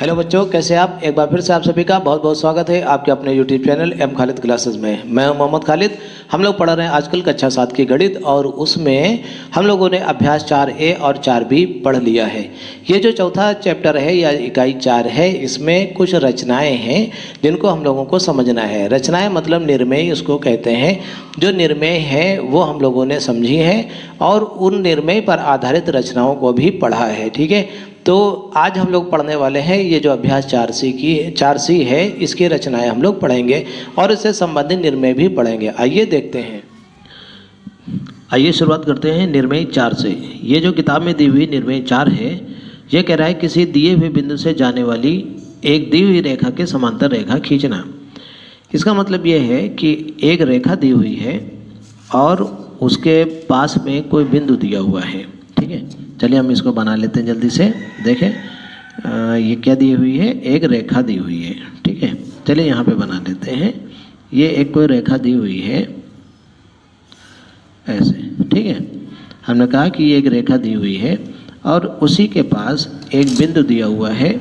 Hello बच्चों, कैसे आप? एक बार फिर से आप सभी का बहुत बहुत स्वागत है आपके अपने YouTube channel M Khalid classes में। मैं हूं मोहम्मद खालिद। हम लोग पढ़ रहे हैं आजकल कक्षा 7 की गणित और उसमें हम लोगों ने अभ्यास 4A और 4B पढ़ लिया है। ये जो चौथा चैप्टर है या इकाई 4 है, इसमें कुछ रचनाएँ हैं जिनको हम लोगों को समझना है। रचनाएँ मतलब निर्णय उसको कहते हैं। जो निर्णय है वो हम लोगों ने समझी है और उन निर्णय पर आधारित रचनाओं को भी पढ़ा है। ठीक है, तो आज हम लोग पढ़ने वाले हैं ये जो अभ्यास 4C है, इसकी रचनाएं हम लोग पढ़ेंगे और इससे संबंधित निर्णय भी पढ़ेंगे। आइए देखते हैं। आइए शुरुआत करते हैं निर्णय 4 से। ये जो किताब में दी हुई निर्णय 4 है, ये कह रहा है किसी दिए हुए बिंदु से जाने वाली एक दी हुई रेखा के समांतर रेखा खींचना। इसका मतलब ये है कि एक रेखा दी हुई है और उसके पास में कोई बिंदु दिया हुआ है। ठीक है, चलिए हम इसको बना लेते हैं जल्दी से। देखें ये क्या दी हुई है, एक रेखा दी हुई है। ठीक है, चलिए यहाँ पे बना लेते हैं। ये एक कोई रेखा दी हुई है ऐसे। ठीक है, हमने कहा कि ये एक रेखा दी हुई है और उसी के पास एक बिंदु दिया हुआ है।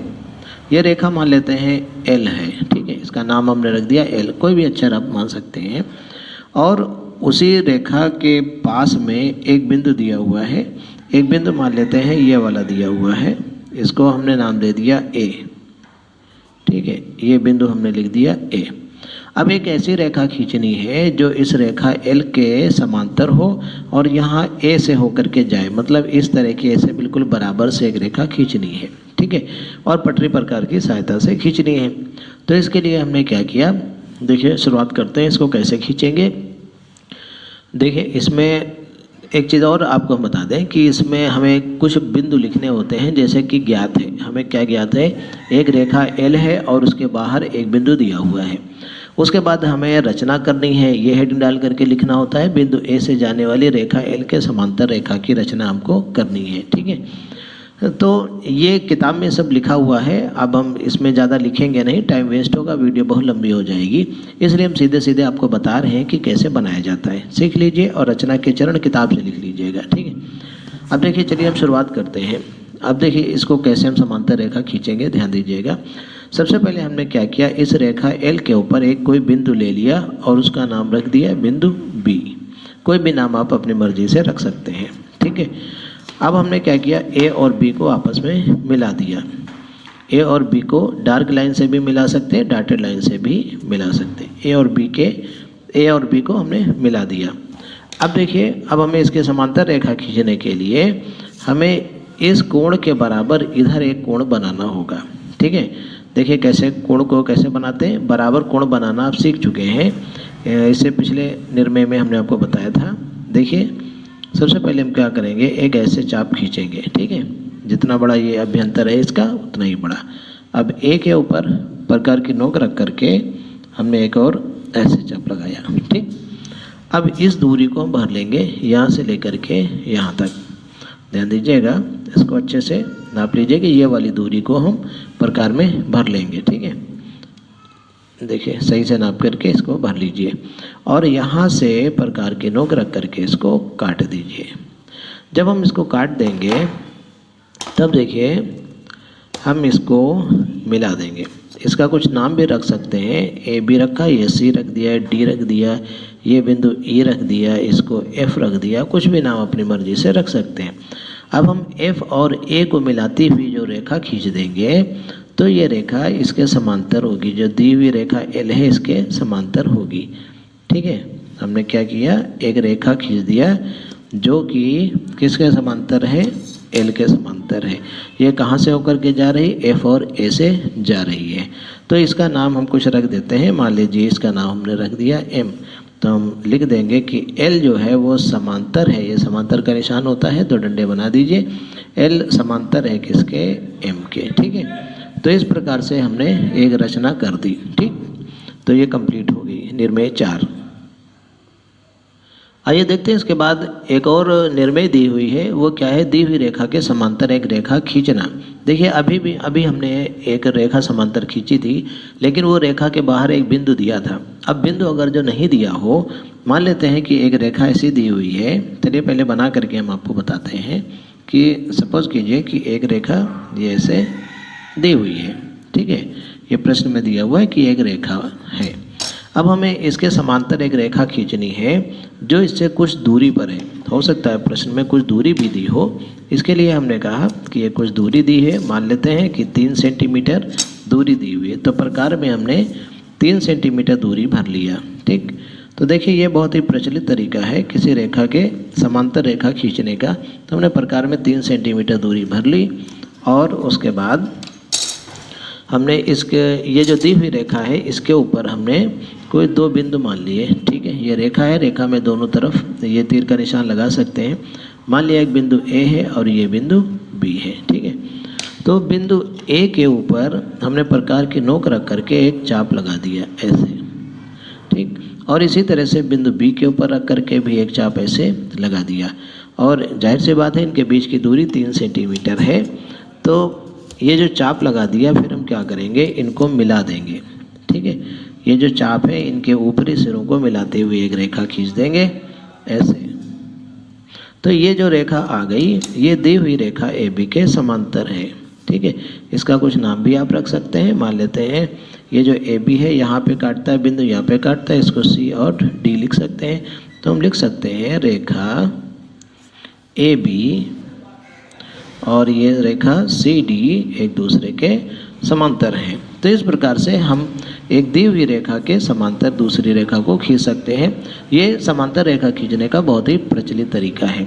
ये रेखा मान लेते हैं L है। ठीक है, इसका नाम हमने रख दिया L, कोई भी अक्षर आप मान सकते हैं। और उसी रेखा के पास में एक बिंदु दिया हुआ है। एक बिंदु मान लेते हैं ये वाला दिया हुआ है, इसको हमने नाम दे दिया A। ठीक है, ये बिंदु हमने लिख दिया A। अब एक ऐसी रेखा खींचनी है जो इस रेखा L के समांतर हो और यहाँ A से होकर के जाए, मतलब इस तरह की ऐसे बिल्कुल बराबर से एक रेखा खींचनी है। ठीक है, और पटरी प्रकार की सहायता से खींचनी है। तो इसके लिए हमने क्या किया, देखिए शुरुआत करते हैं। इसको कैसे खींचेंगे, देखिए इसमें एक चीज़ और आपको हम बता दें कि इसमें हमें कुछ बिंदु लिखने होते हैं। जैसे कि ज्ञात है, हमें क्या ज्ञात है, एक रेखा L है और उसके बाहर एक बिंदु दिया हुआ है। उसके बाद हमें रचना करनी है, ये हेडिंग डाल करके लिखना होता है बिंदु A से जाने वाली रेखा L के समांतर रेखा की रचना हमको करनी है। ठीक है, तो ये किताब में सब लिखा हुआ है। अब हम इसमें ज़्यादा लिखेंगे नहीं, टाइम वेस्ट होगा, वीडियो बहुत लंबी हो जाएगी, इसलिए हम सीधे सीधे आपको बता रहे हैं कि कैसे बनाया जाता है। सीख लीजिए और रचना के चरण किताब से लिख लीजिएगा। ठीक है, अब देखिए चलिए हम शुरुआत करते हैं। अब देखिए इसको कैसे हम समांतर रेखा खींचेंगे, ध्यान दीजिएगा। सबसे पहले हमने क्या किया, इस रेखा L के ऊपर एक कोई बिंदु ले लिया और उसका नाम रख दिया बिंदु B। कोई भी नाम आप अपनी मर्जी से रख सकते हैं। ठीक है, अब हमने क्या किया, A और B को आपस में मिला दिया। A और B को डार्क लाइन से भी मिला सकते हैं, डॉटेड लाइन से भी मिला सकते हैं। A और B को हमने मिला दिया। अब देखिए, अब हमें इसके समांतर रेखा खींचने के लिए हमें इस कोण के बराबर इधर एक कोण बनाना होगा। ठीक है, देखिए कैसे कोण को कैसे बनाते हैं, बराबर कोण बनाना आप सीख चुके हैं, इससे पिछले निर्णय में हमने आपको बताया था। देखिए सबसे पहले हम क्या करेंगे, एक ऐसे चाप खींचेंगे। ठीक है, जितना बड़ा ये अभ्यंतर है इसका उतना ही बड़ा। अब A के ऊपर प्रकार की नोक रख करके हमने एक और ऐसे चाप लगाया। ठीक, अब इस दूरी को हम भर लेंगे यहाँ से लेकर के यहाँ तक। ध्यान दीजिएगा, इसको अच्छे से नाप लीजिए कि ये वाली दूरी को हम प्रकार में भर लेंगे। ठीक है, देखिए सही से नाप करके इसको भर लीजिए और यहाँ से प्रकार की नोक रख करके इसको काट दीजिए। जब हम इसको काट देंगे तब देखिए हम इसको मिला देंगे। इसका कुछ नाम भी रख सकते हैं, A भी रखा, ये C रख दिया, D रख दिया, ये बिंदु E रख दिया, इसको F रख दिया, कुछ भी नाम अपनी मर्जी से रख सकते हैं। अब हम F और A को मिलाती हुई जो रेखा खींच देंगे तो ये रेखा इसके समांतर होगी, जो दी हुई रेखा L है इसके समांतर होगी। ठीक है, हमने क्या किया, एक रेखा खींच दिया जो कि किसके समांतर है, L के समांतर है। ये कहाँ से होकर के जा रही, F और A से जा रही है। तो इसका नाम हम कुछ रख देते हैं, मान लीजिए इसका नाम हमने रख दिया M। तो हम लिख देंगे कि L जो है वो समांतर है, ये समांतर का निशान होता है, दो डंडे बना दीजिए। L समांतर है किसके, M के। ठीक है, तो इस प्रकार से हमने एक रचना कर दी। ठीक, तो ये कंप्लीट हो गई निर्णय 4। आइए देखते हैं इसके बाद एक और निर्णय दी हुई है, वो क्या है, दी हुई रेखा के समांतर एक रेखा खींचना। देखिए अभी हमने एक रेखा समांतर खींची थी, लेकिन वो रेखा के बाहर एक बिंदु दिया था। अब बिंदु अगर जो नहीं दिया हो, मान लेते हैं कि एक रेखा ऐसी दी हुई है। चलिए पहले बना करके हम आपको बताते हैं कि सपोज कीजिए कि एक रेखा ये ऐसे दी हुई है। ठीक है, ये प्रश्न में दिया हुआ है कि एक रेखा है। अब हमें इसके समांतर एक रेखा खींचनी है जो इससे कुछ दूरी पर है। हो सकता है प्रश्न में कुछ दूरी भी दी हो, इसके लिए हमने कहा कि ये कुछ दूरी दी है। मान लेते हैं कि 3 सेंटीमीटर दूरी दी हुई है, तो प्रकार में हमने 3 सेंटीमीटर दूरी भर लिया। ठीक, तो देखिए ये बहुत ही प्रचलित तरीका है किसी रेखा के समांतर रेखा खींचने का। तो हमने प्रकार में 3 सेंटीमीटर दूरी भर ली और उसके बाद हमने इसके ये जो दी हुई रेखा है इसके ऊपर हमने कोई 2 बिंदु मान लिए। ठीक है, ये रेखा है, रेखा में दोनों तरफ ये तीर का निशान लगा सकते हैं। मान लिया एक बिंदु ए है और ये बिंदु बी है। ठीक है, तो बिंदु ए के ऊपर हमने प्रकार की नोक रख करके एक चाप लगा दिया ऐसे। ठीक, और इसी तरह से बिंदु बी के ऊपर रख करके भी एक चाप ऐसे लगा दिया। और जाहिर सी बात है इनके बीच की दूरी 3 सेंटीमीटर है। तो ये जो चाप लगा दिया, फिर हम क्या करेंगे, इनको मिला देंगे। ठीक है, ये जो चाप है इनके ऊपरी सिरों को मिलाते हुए एक रेखा खींच देंगे ऐसे। तो ये जो रेखा आ गई, ये दी हुई रेखा ए बी के समांतर है। ठीक है, इसका कुछ नाम भी आप रख सकते हैं। मान लेते हैं ये जो ए बी है यहाँ पे काटता है बिंदु, यहाँ पे काटता है, इसको सी और डी लिख सकते हैं। तो हम लिख सकते हैं रेखा ए बी और ये रेखा सी डी एक दूसरे के समांतर हैं। तो इस प्रकार से हम एक दी हुई रेखा के समांतर दूसरी रेखा को खींच सकते हैं। ये समांतर रेखा खींचने का बहुत ही प्रचलित तरीका है।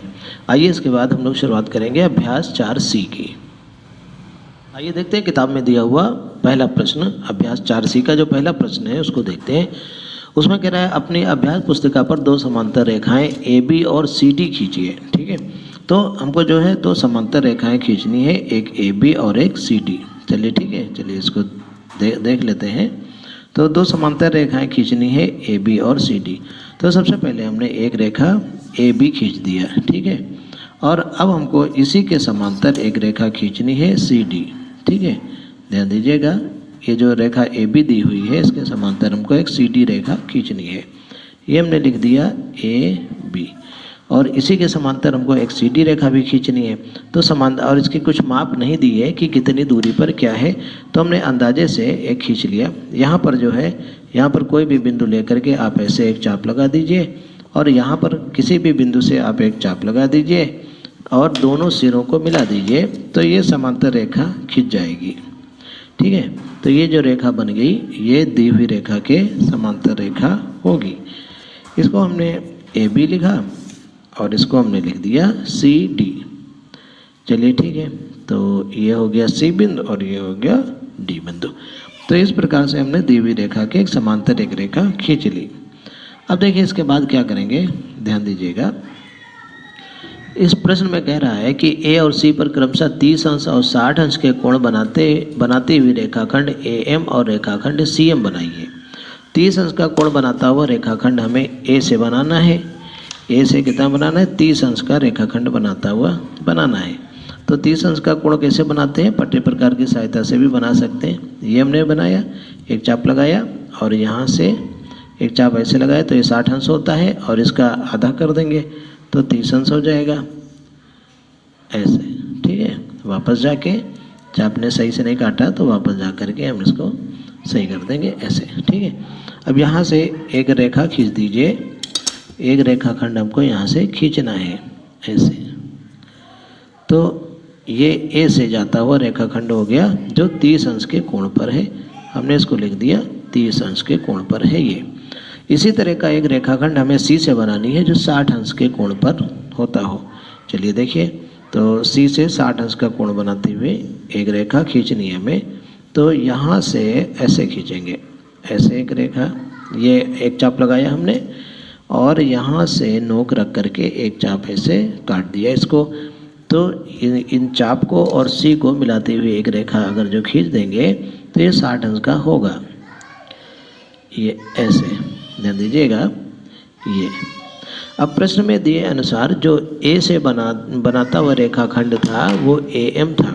आइए इसके बाद हम लोग शुरुआत करेंगे अभ्यास 4C की। आइए देखते हैं किताब में दिया हुआ पहला प्रश्न। अभ्यास 4C का जो पहला प्रश्न है उसको देखते हैं। उसमें कह रहा है अपनी अभ्यास पुस्तिका पर 2 समांतर रेखाएं AB और CD खींचिए। ठीक है, तो हमको जो है 2 समांतर रेखाएं खींचनी है, एक AB और एक CD। चलिए ठीक है, चलिए इसको देख लेते हैं। तो 2 समांतर रेखाएं खींचनी है AB और CD। तो सबसे पहले हमने एक रेखा AB खींच दिया। ठीक है, और अब हमको इसी के समांतर एक रेखा खींचनी है CD। ठीक है, ध्यान दीजिएगा, ये जो रेखा AB दी हुई है इसके समांतर हमको एक CD रेखा खींचनी है। ये हमने लिख दिया AB, और इसी के समांतर हमको एक CD रेखा भी खींचनी है। तो समांतर, और इसकी कुछ माप नहीं दी है कि कितनी दूरी पर क्या है, तो हमने अंदाजे से एक खींच लिया। यहाँ पर जो है, यहाँ पर कोई भी बिंदु लेकर के आप ऐसे एक चाप लगा दीजिए, और यहाँ पर किसी भी बिंदु से आप एक चाप लगा दीजिए और दोनों सिरों को मिला दीजिए, तो ये समांतर रेखा खींच जाएगी। ठीक है, तो ये जो रेखा बन गई ये दी हुई रेखा के समांतर रेखा होगी। इसको हमने AB लिखा और इसको हमने लिख दिया CD। चलिए ठीक है, तो ये हो गया C बिंदु और ये हो गया D बिंदु। तो इस प्रकार से हमने दी हुई रेखा के एक समांतर एक रेखा खींच ली। अब देखिए इसके बाद क्या करेंगे, ध्यान दीजिएगा। इस प्रश्न में कह रहा है कि A और C पर क्रमशः 30 अंश और 60 अंश के कोण बनाते हुए रेखाखंड AM और रेखाखंड CM बनाइए। 30 अंश का कोण बनाता हुआ रेखाखंड हमें A से बनाना है। A से कितना बनाना है, 30 अंश का रेखाखंड बनाता हुआ बनाना है। तो 30 अंश का कोण कैसे बनाते हैं, पट्टे प्रकार की सहायता से भी बना सकते हैं। ये हमने बनाया, एक चाप लगाया और यहाँ से एक चाप ऐसे लगाया, तो ये 60 अंश होता है और इसका आधा कर देंगे तो 30 अंश हो जाएगा ऐसे। ठीक है, वापस जाके चाप ने सही से नहीं काटा तो वापस जा करके हम इसको सही कर देंगे ऐसे। ठीक है, अब यहाँ से एक रेखा खींच दीजिए, एक रेखाखंड हमको यहाँ से खींचना है ऐसे। तो ये A से जाता हुआ रेखाखंड हो गया जो 30 अंश के कोण पर है। हमने इसको लिख दिया 30 अंश के कोण पर है ये। इसी तरह का एक रेखाखंड हमें C से बनानी है जो 60 अंश के कोण पर होता हो। चलिए देखिए, तो C से 60 अंश का कोण बनाते हुए एक रेखा खींचनी है हमें। तो यहाँ से ऐसे खींचेंगे, ऐसे एक रेखा, ये एक चाप लगाया हमने और यहाँ से नोक रख करके एक चाप ऐसे काट दिया इसको। तो इन चाप को और C को मिलाते हुए एक रेखा अगर जो खींच देंगे तो ये 60 अंश का होगा। ये ऐसे, ध्यान दीजिएगा ये। अब प्रश्न में दिए अनुसार जो A से बनाता हुआ रेखाखंड था वो AM था।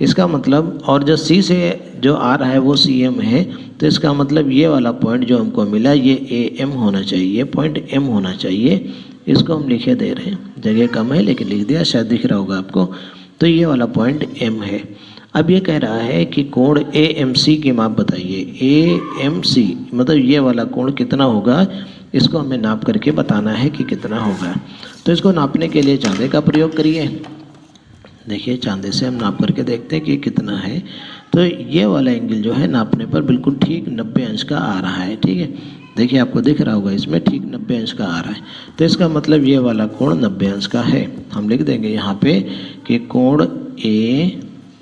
इसका मतलब, और जो C से जो आ रहा है वो CM है, तो इसका मतलब ये वाला पॉइंट जो हमको मिला ये AM होना चाहिए, पॉइंट M होना चाहिए। इसको हम लिखे दे रहे हैं, जगह कम है लेकिन लिख दिया, शायद दिख रहा होगा आपको। तो ये वाला पॉइंट M है। अब ये कह रहा है कि कोण AMC की माप बताइए। AMC मतलब ये वाला कोण कितना होगा, इसको हमें नाप करके बताना है कि कितना होगा। तो इसको नापने के लिए चांदे का प्रयोग करिए। देखिए चांदे से हम नाप करके देखते हैं कि कितना है। तो ये वाला एंगल जो है नापने पर बिल्कुल ठीक 90 अंश का आ रहा है। ठीक है, देखिए आपको दिख रहा होगा इसमें ठीक 90 अंश का आ रहा है। तो इसका मतलब ये वाला कोण 90 अंश का है। हम लिख देंगे यहाँ पे कि कोण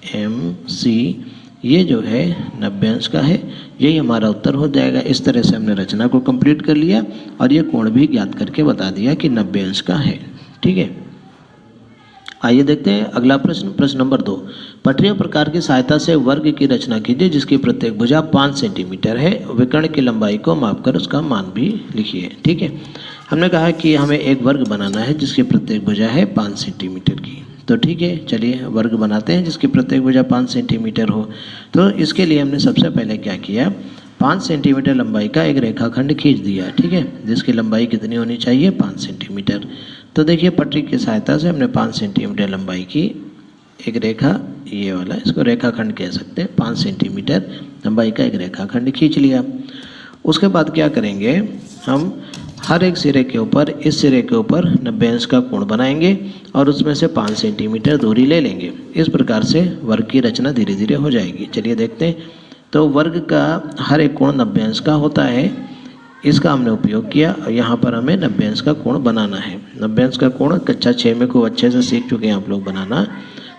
AMC ये जो है 90 अंश का है। यही हमारा उत्तर हो जाएगा। इस तरह से हमने रचना को कंप्लीट कर लिया और ये कोण भी ज्ञात करके बता दिया कि 90 अंश का है। ठीक है, आइए देखते हैं अगला प्रश्न। प्रश्न नंबर 2, पटरीय प्रकार की सहायता से वर्ग की रचना कीजिए जिसकी प्रत्येक भुजा 5 सेंटीमीटर है। विकर्ण की लंबाई को मापकर उसका मान भी लिखिए। ठीक है, हमने कहा कि हमें एक वर्ग बनाना है जिसकी प्रत्येक भुजा है 5 सेंटीमीटर की। तो ठीक है, चलिए वर्ग बनाते हैं जिसकी प्रत्येक भुजा 5 सेंटीमीटर हो। तो इसके लिए हमने सबसे पहले क्या किया, 5 सेंटीमीटर लंबाई का एक रेखाखंड खींच दिया। ठीक है, जिसकी लंबाई कितनी होनी चाहिए, 5 सेंटीमीटर। तो देखिए पटरी की सहायता से हमने 5 सेंटीमीटर लंबाई की एक रेखा, ये वाला इसको रेखाखंड कह सकते हैं, 5 सेंटीमीटर लंबाई का एक रेखाखंड खींच लिया। उसके बाद क्या करेंगे, हम हर एक सिरे के ऊपर, इस सिरे के ऊपर 90 अंश का कोण बनाएंगे और उसमें से 5 सेंटीमीटर दूरी ले लेंगे। इस प्रकार से वर्ग की रचना धीरे धीरे हो जाएगी। चलिए देखते हैं। तो वर्ग का हर एक कोण 90 अंश का होता है, इसका हमने उपयोग किया और यहाँ पर हमें 90 अंश का कोण बनाना है। 90 अंश का कोण कक्षा 6 में खूब अच्छे से सीख चुके हैं आप लोग बनाना।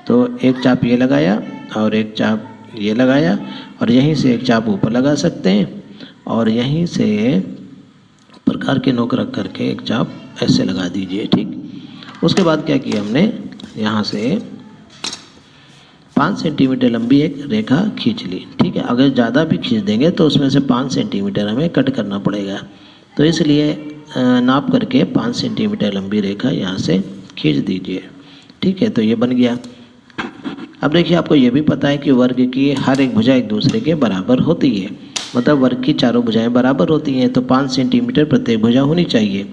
तो एक चाप ये लगाया और एक चाप ये लगाया और यहीं से एक चाप ऊपर लगा सकते हैं और यहीं से प्रकार के नोक रख करके एक चाप ऐसे लगा दीजिए। ठीक, उसके बाद क्या किया हमने, यहाँ से 5 सेंटीमीटर लंबी एक रेखा खींच ली। ठीक है, अगर ज़्यादा भी खींच देंगे तो उसमें से 5 सेंटीमीटर हमें कट करना पड़ेगा। तो इसलिए नाप करके 5 सेंटीमीटर लंबी रेखा यहाँ से खींच दीजिए। ठीक है, तो ये बन गया। अब देखिए आपको ये भी पता है कि वर्ग की हर एक भुजा एक दूसरे के बराबर होती है, मतलब वर्ग की चारों भुजाएं बराबर होती हैं। तो 5 सेंटीमीटर प्रत्येक भुजा होनी चाहिए।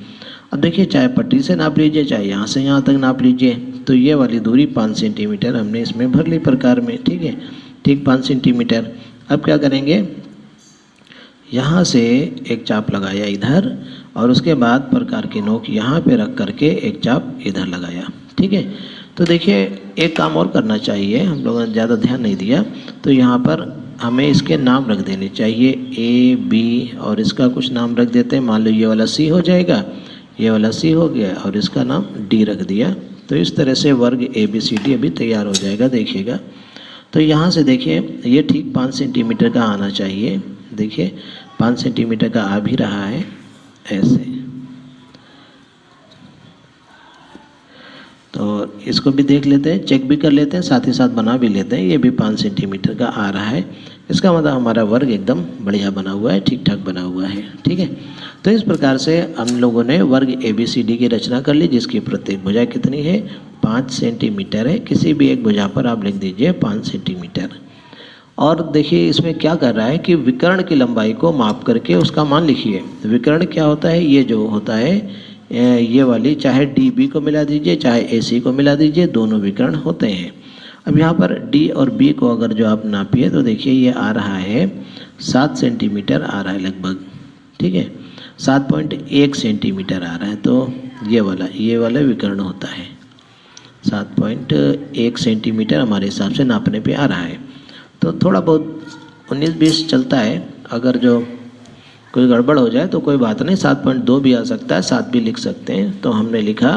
अब देखिए चाहे पट्टी से नाप लीजिए चाहे यहाँ से यहाँ तक नाप लीजिए, तो ये वाली दूरी 5 सेंटीमीटर हमने इसमें भर ली प्रकार में। ठीक है, ठीक 5 सेंटीमीटर। अब क्या करेंगे, यहाँ से एक चाप लगाया इधर और उसके बाद प्रकार की नोक यहाँ पे रख करके एक चाप इधर लगाया। ठीक है, तो देखिए एक काम और करना चाहिए, हम लोगों ने ज़्यादा ध्यान नहीं दिया। तो यहाँ पर हमें इसके नाम रख देने चाहिए, A B, और इसका कुछ नाम रख देते हैं। मान लो ये वाला C हो जाएगा, ये वाला C हो गया और इसका नाम D रख दिया। तो इस तरह से वर्ग ABCD अभी तैयार हो जाएगा, देखिएगा। तो यहाँ से देखिए ये ठीक 5 सेंटीमीटर का आना चाहिए। देखिए 5 सेंटीमीटर का आ भी रहा है ऐसे। तो इसको भी देख लेते हैं, चेक भी कर लेते हैं, साथ ही साथ बना भी लेते हैं। ये भी 5 सेंटीमीटर का आ रहा है। इसका मतलब हमारा वर्ग एकदम बढ़िया बना हुआ है, ठीक ठाक बना हुआ है। ठीक है, तो इस प्रकार से हम लोगों ने वर्ग ABCD की रचना कर ली जिसकी प्रत्येक भुजा कितनी है, 5 सेंटीमीटर है। किसी भी एक भुजा पर आप लिख दीजिए 5 सेंटीमीटर। और देखिए इसमें क्या कर रहा है कि विकर्ण की लंबाई को माप करके उसका मान लिखिए। विकर्ण क्या होता है, ये जो होता है ये वाली, चाहे DB को मिला दीजिए चाहे AC को मिला दीजिए, दोनों विकर्ण होते हैं। अब यहाँ पर D और B को अगर जो आप नापिए तो देखिए ये आ रहा है 7 सेंटीमीटर आ रहा है लगभग। ठीक है, 7.1 सेंटीमीटर आ रहा है। तो ये वाला विकर्ण होता है। 7.1 सेंटीमीटर हमारे हिसाब से नापने पे आ रहा है। तो थोड़ा बहुत 19-20 चलता है, अगर जो कोई गड़बड़ हो जाए तो कोई बात नहीं, 7.2 भी आ सकता है, 7 भी लिख सकते हैं। तो हमने लिखा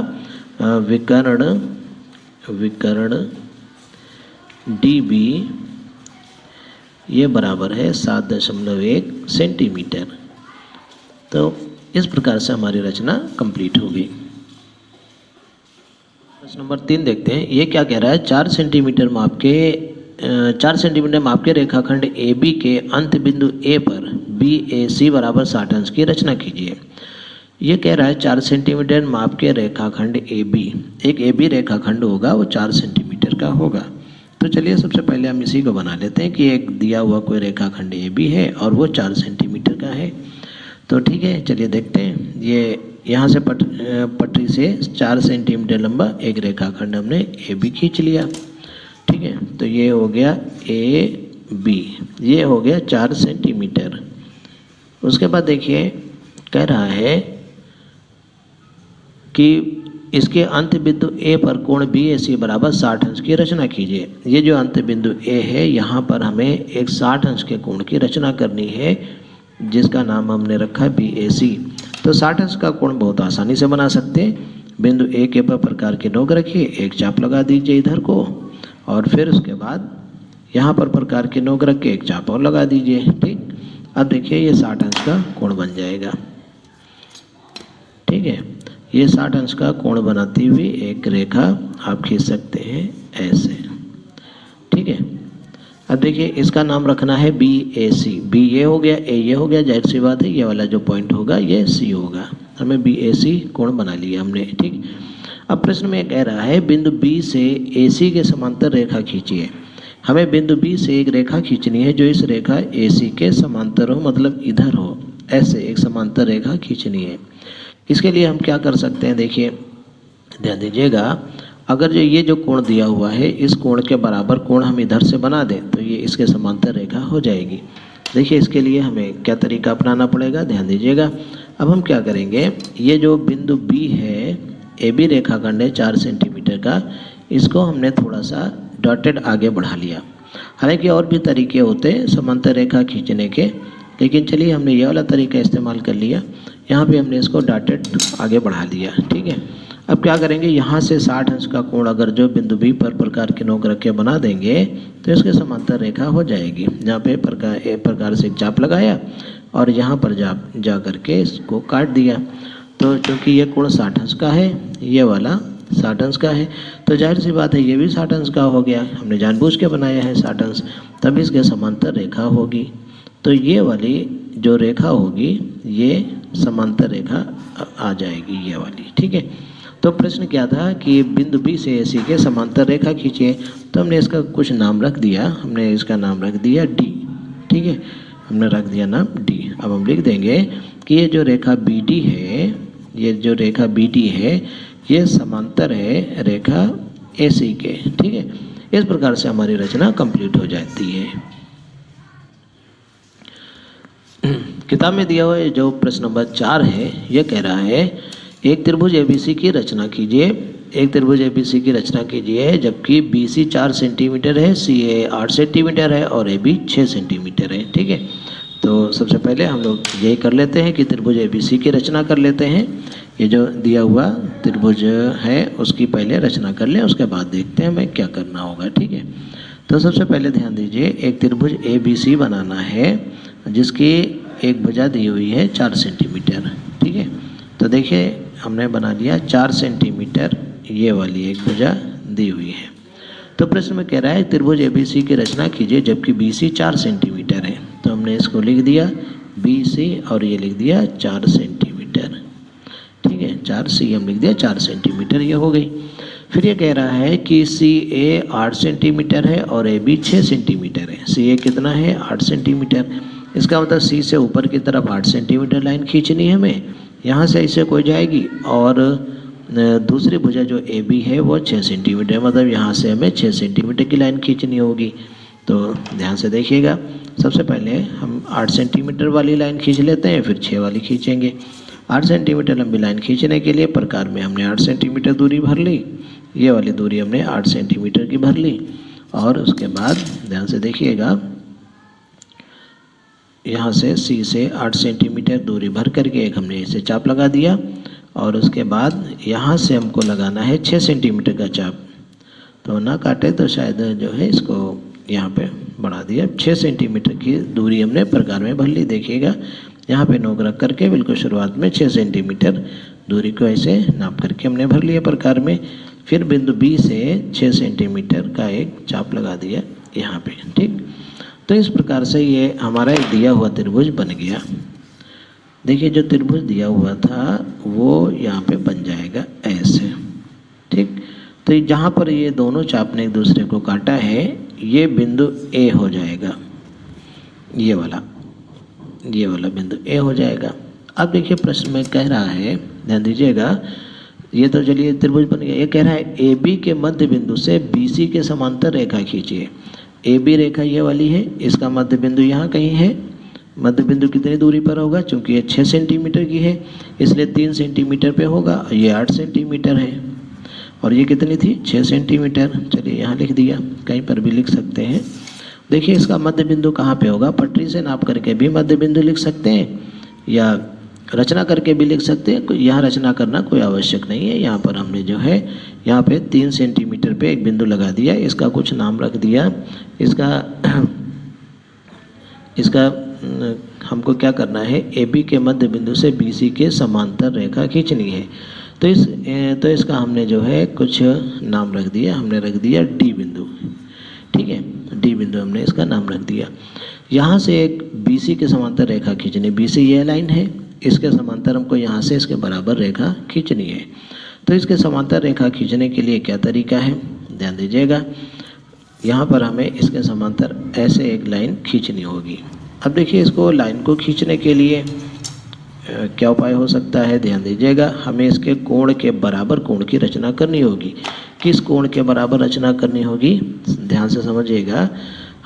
विकर्ण DB ये बराबर है 7.1 सेंटीमीटर। तो इस प्रकार से हमारी रचना कंप्लीट हो गई। प्रश्न नंबर 3 देखते हैं। ये क्या कह रहा है, 4 सेंटीमीटर माप के रेखाखंड AB के अंत बिंदु A पर BAC बराबर 60 अंश की रचना कीजिए। ये कह रहा है 4 सेंटीमीटर माप के रेखाखंड AB, एक AB रेखाखंड होगा वो 4 सेंटीमीटर का होगा। तो चलिए सबसे पहले हम इसी को बना लेते हैं कि एक दिया हुआ कोई रेखाखंड AB है और वो 4 सेंटीमीटर का है। तो ठीक है, चलिए देखते हैं। ये यहाँ से पटरी से 4 सेंटीमीटर लंबा एक रेखाखंड हमने AB खींच लिया। ठीक है। तो ये हो गया ए बी, ये हो गया 4 सेंटीमीटर। उसके बाद देखिए कह रहा है कि इसके अंत बिंदु ए पर कोण बी ए सी बराबर 60 अंश की रचना कीजिए। ये जो अंत बिंदु ए है यहाँ पर हमें एक 60 अंश के कोण की रचना करनी है, जिसका नाम हमने रखा बी ए सी। तो 60 अंश का कोण बहुत आसानी से बना सकते हैं। बिंदु ए के पर प्रकार की नोक रखिए, एक चाप लगा दीजिए इधर को, और फिर उसके बाद यहाँ पर प्रकार की नोक रख के एक चाप और लगा दीजिए। ठीक, अब देखिए ये 60 अंश का कोण बन जाएगा। ठीक है, ये 60 अंश का कोण बनाती हुई एक रेखा आप खींच सकते हैं ऐसे। ठीक है, अब देखिए इसका नाम रखना है बी ए सी। बी ये हो गया, ए ये हो गया, जाहिर सी बात है ये वाला जो पॉइंट होगा ये सी होगा। हमें बी ए सी कोण बना लिया हमने। ठीक, अब प्रश्न में कह रहा है बिंदु बी से ए सी के समांतर रेखा खींचिए। हमें बिंदु बी से एक रेखा खींचनी है जो इस रेखा ए सी के समांतर हो, मतलब इधर हो, ऐसे एक समांतर रेखा खींचनी है। इसके लिए हम क्या कर सकते हैं, देखिए ध्यान दीजिएगा, अगर जो ये जो कोण दिया हुआ है इस कोण के बराबर कोण हम इधर से बना दें तो ये इसके समांतर रेखा हो जाएगी। देखिए इसके लिए हमें क्या तरीका अपनाना पड़ेगा, ध्यान दीजिएगा। अब हम क्या करेंगे, ये जो बिंदु बी है, ए बी रेखाखंड है 4 सेंटीमीटर का, इसको हमने थोड़ा सा डॉटेड आगे बढ़ा लिया। हालांकि और भी तरीके होते हैं समांतर रेखा खींचने के, लेकिन चलिए हमने ये वाला तरीका इस्तेमाल कर लिया। यहाँ पे हमने इसको डॉटेड आगे बढ़ा लिया। ठीक है, अब क्या करेंगे, यहाँ से 60 अंश का कोण अगर जो बिंदु बी पर प्रकार की नोक रख के बना देंगे तो इसके समांतर रेखा हो जाएगी। जहाँ पे प्रकार से एक चाप लगाया और यहाँ पर जा करके इसको काट दिया। तो चूँकि ये कोण 60 अंश का है, ये वाला 60 अंश का है, तो जाहिर सी बात है ये भी 60 अंश का हो गया। हमने जानबूझ के बनाया है 60 अंश, तभी इसके समांतर रेखा होगी। तो ये वाली जो रेखा होगी ये समांतर रेखा आ जाएगी, ये वाली। ठीक है, तो प्रश्न क्या था कि बिंदु बी से ए सी के समांतर रेखा खींचिए। तो हमने इसका कुछ नाम रख दिया, हमने इसका नाम रख दिया डी। ठीक है, हमने रख दिया नाम डी। अब हम लिख देंगे कि ये जो रेखा बी डी है, ये जो रेखा बी डी है ये समांतर है रेखा ए सी के। ठीक है, इस प्रकार से हमारी रचना कंप्लीट हो जाती है। किताब में दिया हुआ जो प्रश्न नंबर 4 है, यह कह रहा है एक त्रिभुज एबीसी की रचना कीजिए। एक त्रिभुज एबीसी की रचना कीजिए जबकि बीसी 4 सेंटीमीटर है, सीए 8 सेंटीमीटर है और एबी 6 सेंटीमीटर है। ठीक है, तो सबसे पहले हम लोग यही कर लेते हैं कि त्रिभुज एबीसी की रचना कर लेते हैं। ये जो दिया हुआ त्रिभुज है उसकी पहले रचना कर लें, उसके बाद देखते हैं हमें क्या करना होगा। ठीक है, तो सबसे पहले ध्यान दीजिए, एक त्रिभुज एबीसी बनाना है जिसकी एक भुजा दी हुई है 4 सेंटीमीटर। ठीक है, तो देखिए हमने बना लिया 4 सेंटीमीटर, ये वाली एक भुजा दी हुई है। तो प्रश्न में कह रहा है त्रिभुज एबीसी की रचना कीजिए जबकि बीसी 4 सेंटीमीटर है। तो हमने इसको लिख दिया बीसी और ये लिख दिया 4 सेंटीमीटर। ठीक है, 4 सी हम लिख दिया 4 सेंटीमीटर, ये हो गई। फिर ये कह रहा है कि सी ए 8 सेंटीमीटर है और ए बी 6 सेंटीमीटर है। सी ए कितना है, 8 सेंटीमीटर। इसका मतलब सी से ऊपर की तरफ 8 सेंटीमीटर लाइन खींचनी है हमें, यहाँ से ऐसे कोई जाएगी, और दूसरी भुजा जो ए बी है वो 6 सेंटीमीटर, मतलब यहाँ से हमें 6 सेंटीमीटर की लाइन खींचनी होगी। तो ध्यान से देखिएगा, सबसे पहले हम 8 सेंटीमीटर वाली लाइन खींच लेते हैं, फिर 6 वाली खींचेंगे। 8 सेंटीमीटर लंबी लाइन खींचने के लिए प्रकार में हमने 8 सेंटीमीटर दूरी भर ली, ये वाली दूरी हमने 8 सेंटीमीटर की भर ली। और उसके बाद ध्यान से देखिएगा, यहाँ से सी से 8 सेंटीमीटर दूरी भर करके एक हमने इसे चाप लगा दिया, और उसके बाद यहाँ से हमको लगाना है 6 सेंटीमीटर का चाप। तो ना काटे तो शायद जो है इसको यहाँ पे बढ़ा दिया। 6 सेंटीमीटर की दूरी हमने प्रकार में भर ली। देखिएगा यहाँ पे नोक रख करके बिल्कुल शुरुआत में 6 सेंटीमीटर दूरी को ऐसे नाप करके हमने भर लिया प्रकार में। फिर बिंदु बी से 6 सेंटीमीटर का एक चाप लगा दिया यहाँ पे। ठीक, तो इस प्रकार से ये हमारा एक दिया हुआ त्रिभुज बन गया। देखिए जो त्रिभुज दिया हुआ था वो यहाँ पे बन जाएगा ऐसे। ठीक, तो जहाँ पर ये दोनों चाप ने एक दूसरे को काटा है ये बिंदु ए हो जाएगा, ये वाला बिंदु ए हो जाएगा। अब देखिए प्रश्न में कह रहा है, ध्यान दीजिएगा, ये तो चलिए त्रिभुज बन गया। ये कह रहा है ए बी के मध्य बिंदु से बी BC के समांतर रेखा खींचिए। AB रेखा ये वाली है, इसका मध्य बिंदु यहाँ कहीं है। मध्य बिंदु कितनी दूरी पर होगा? चूंकि ये 6 सेंटीमीटर की है इसलिए 3 सेंटीमीटर पे होगा। ये 8 सेंटीमीटर है और ये कितनी थी? 6 सेंटीमीटर। चलिए यहाँ लिख दिया, कहीं पर भी लिख सकते हैं। देखिए इसका मध्य बिंदु कहाँ पे होगा? पटरी से नाप करके भी मध्य बिंदु लिख सकते हैं या रचना करके भी लिख सकते हैं। यहाँ रचना करना कोई आवश्यक नहीं है। यहाँ पर हमने जो है यहाँ पे 3 सेंटीमीटर पे एक बिंदु लगा दिया, इसका कुछ नाम रख दिया। इसका हमको क्या करना है? AB के मध्य बिंदु से BC के समांतर रेखा खींचनी है। तो इसका हमने जो है कुछ नाम रख दिया, हमने रख दिया D बिंदु। ठीक है, D बिंदु हमने इसका नाम रख दिया। यहाँ से एक BC के समांतर रेखा खींचनी। BC ये लाइन है, इसके समांतर हमको यहाँ से इसके बराबर रेखा खींचनी है। तो इसके समांतर रेखा खींचने के लिए क्या तरीका है? ध्यान दीजिएगा, यहाँ पर हमें इसके समांतर ऐसे एक लाइन खींचनी होगी। अब देखिए इसको लाइन को खींचने के लिए क्या उपाय हो सकता है? ध्यान दीजिएगा, हमें इसके कोण के बराबर कोण की रचना करनी होगी। किस कोण के बराबर रचना करनी होगी? ध्यान से समझिएगा,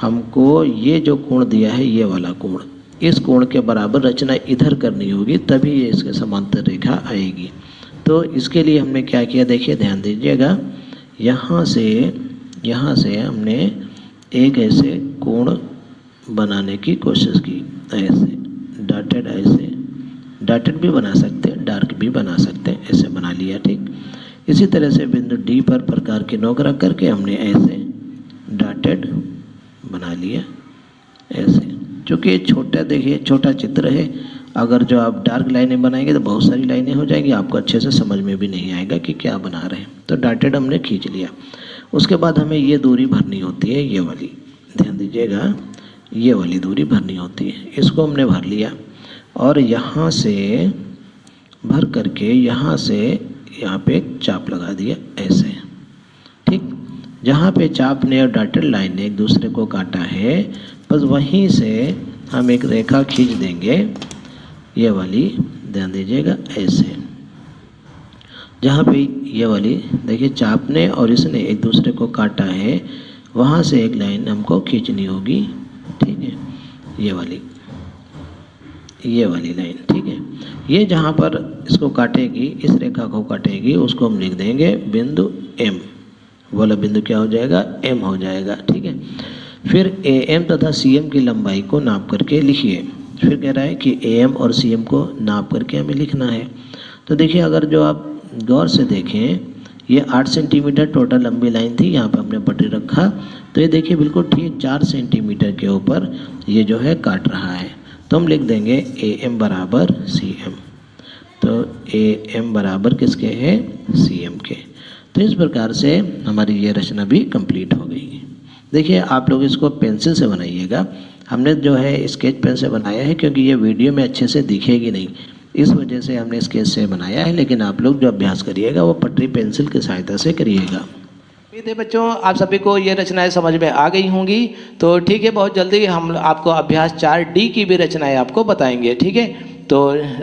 हमको ये जो कोण दिया है ये वाला कोण, इस कोण के बराबर रचना इधर करनी होगी, तभी ये इसके समांतर रेखा आएगी। तो इसके लिए हमने क्या किया? देखिए ध्यान दीजिएगा, यहाँ से हमने एक ऐसे कोण बनाने की कोशिश की। ऐसे डॉटेड भी बना सकते हैं, डार्क भी बना सकते हैं, ऐसे बना लिया। ठीक, इसी तरह से बिंदु D पर प्रकार की नोक रख करके हमने ऐसे डॉटेड बना लिया ऐसे। चूँकि छोटा, देखिए छोटा चित्र है, अगर जो आप डार्क लाइनें बनाएंगे तो बहुत सारी लाइनें हो जाएंगी, आपको अच्छे से समझ में भी नहीं आएगा कि क्या बना रहे हैं। तो डॉटेड हमने खींच लिया। उसके बाद हमें ये दूरी भरनी होती है, ये वाली, ध्यान दीजिएगा, ये वाली दूरी भरनी होती है। इसको हमने भर लिया और यहाँ से भर करके यहाँ से यहाँ पे एक चाप लगा दिया ऐसे। ठीक, जहाँ पे चाप ने और डॉटेड लाइन ने एक दूसरे को काटा है, बस वहीं से हम एक रेखा खींच देंगे, ये वाली, ध्यान दीजिएगा, ऐसे। जहाँ पे ये वाली देखिए चाप ने और इसने एक दूसरे को काटा है, वहाँ से एक लाइन हमको खींचनी होगी। ठीक है, ये वाली लाइन। ठीक है, ये जहाँ पर इसको काटेगी, इस रेखा को काटेगी, उसको हम लिख देंगे बिंदु M। वाला बिंदु क्या हो जाएगा? M हो जाएगा। ठीक है, फिर AM तथा CM की लंबाई को नाप करके लिखिए। फिर कह रहा है कि AM और CM को नाप करके हमें लिखना है। तो देखिए, अगर जो आप गौर से देखें, ये 8 सेंटीमीटर टोटल लंबी लाइन थी, यहाँ पे हमने पटरी रखा, तो ये देखिए बिल्कुल ठीक 4 सेंटीमीटर के ऊपर ये जो है काट रहा है। तो हम लिख देंगे AM बराबर CM। तो AM बराबर किसके है? CM के। तो इस प्रकार से हमारी ये रचना भी कंप्लीट हो गई। देखिए आप लोग इसको पेंसिल से बनाइएगा। हमने जो है स्केच पेन से बनाया है, क्योंकि ये वीडियो में अच्छे से दिखेगी नहीं, इस वजह से हमने स्केच से बनाया है। लेकिन आप लोग जो अभ्यास करिएगा वो पटरी पेंसिल की सहायता से करिएगा। उम्मीद है बच्चों आप सभी को ये रचनाएं समझ में आ गई होंगी। तो ठीक है, बहुत जल्दी हम आपको अभ्यास 4D की भी रचनाएं आपको बताएंगे। ठीक है, तो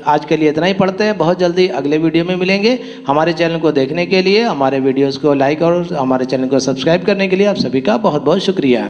आज के लिए इतना ही पढ़ते हैं, बहुत जल्दी अगले वीडियो में मिलेंगे। हमारे चैनल को देखने के लिए, हमारे वीडियोस को लाइक और हमारे चैनल को सब्सक्राइब करने के लिए आप सभी का बहुत बहुत शुक्रिया।